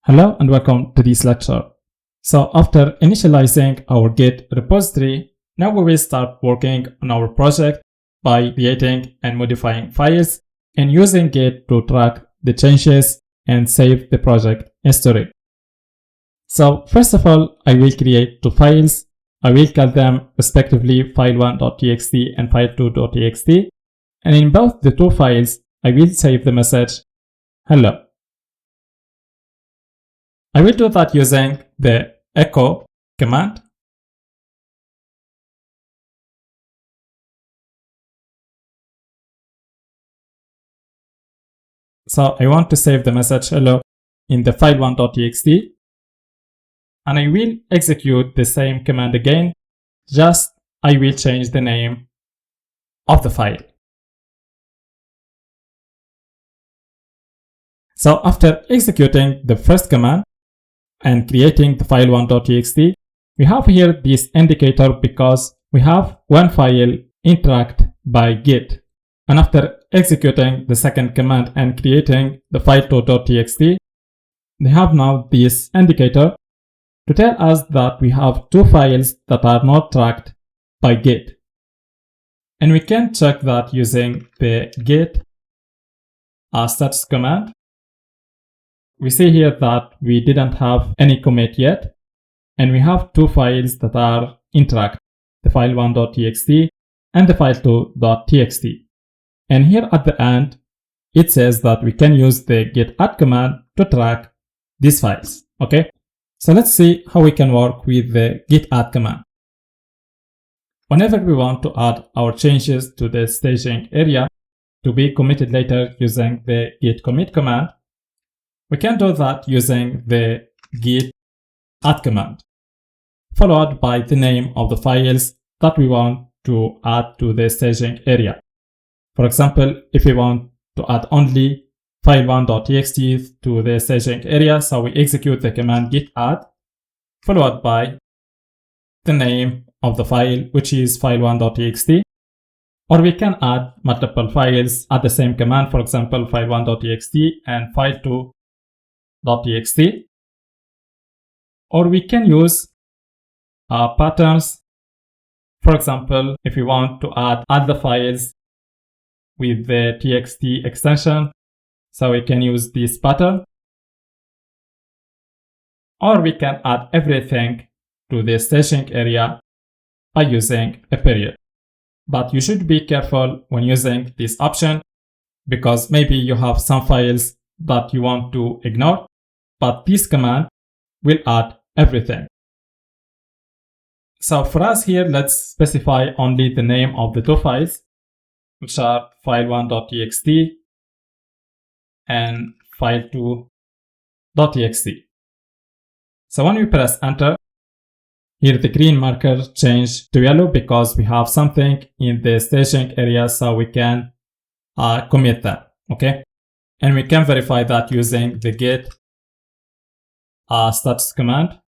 Hello and welcome to this lecture. So after initializing our Git repository, now we will start working on our project by creating and modifying files and using Git to track the changes and save the project history. So first of all, I will create two files. I will call them respectively file1.txt and file2.txt. And in both the two files, I will save the message hello. I will do that using the echo command. So I want to save the message hello in the file1.txt, and I will execute the same command again, just I will change the name of the file. So after executing the first command and creating the file1.txt, we have here this indicator because we have one file interact by Git. And after executing the second command and creating the file2.txt, we have now this indicator to tell us that we have two files that are not tracked by Git. And we can check that using the git status command. We see here that we didn't have any commit yet, and we have two files that are interact, the file1.txt and the file2.txt. And here at the end, it says that we can use the git add command to track these files. Okay, so let's see how we can work with the git add command. Whenever we want to add our changes to the staging area to be committed later using the git commit command, we can do that using the git add command, followed by the name of the files that we want to add to the staging area. For example, if we want to add only file1.txt to the staging area, so we execute the command git add, followed by the name of the file, which is file1.txt. Or we can add multiple files at the same command, for example, file1.txt and file2.txt. Or we can use patterns. For example, if we want to add the files with the txt extension, so we can use this pattern. Or we can add everything to the staging area by using a period. But you should be careful when using this option because maybe you have some files that you want to ignore, but this command will add everything. So for us here, let's specify only the name of the two files, which are file1.txt and file2.txt. So when we press enter, here the green marker changed to yellow because we have something in the staging area, so we can commit that. Okay, and we can verify that using the git status command.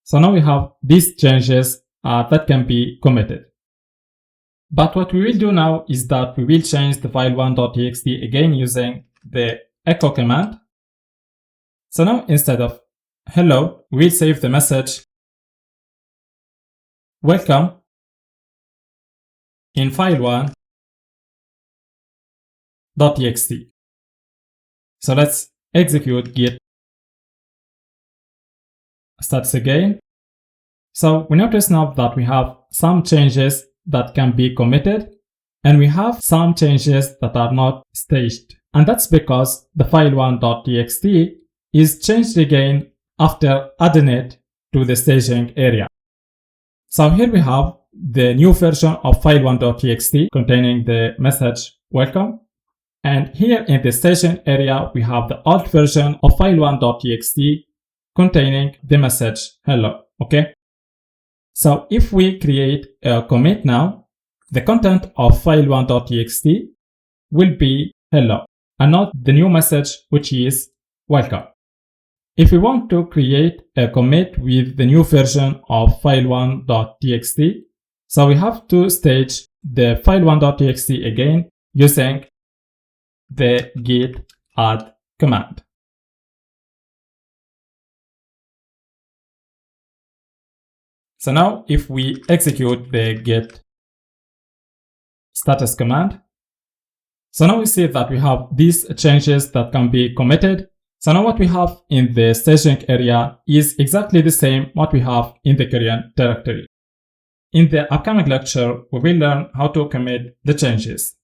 So now we have these changes that can be committed. But what we will do now is that we will change the file1.txt again using the echo command. So now instead of hello, we'll save the message welcome in file1.txt. So let's execute git status again. So we notice now that we have some changes that can be committed and we have some changes that are not staged. And that's because the file1.txt is changed again after adding it to the staging area. So here we have the new version of file1.txt containing the message welcome. And here in the staging area, we have the old version of file1.txt containing the message hello. Okay. So if we create a commit now, the content of file1.txt will be hello and not the new message, which is welcome. If we want to create a commit with the new version of file1.txt, so we have to stage the file1.txt again using the git add command. So now if we execute the git status command, so now we see that we have these changes that can be committed. So now what we have in the staging area is exactly the same what we have in the current directory. In the upcoming lecture, we will learn how to commit the changes.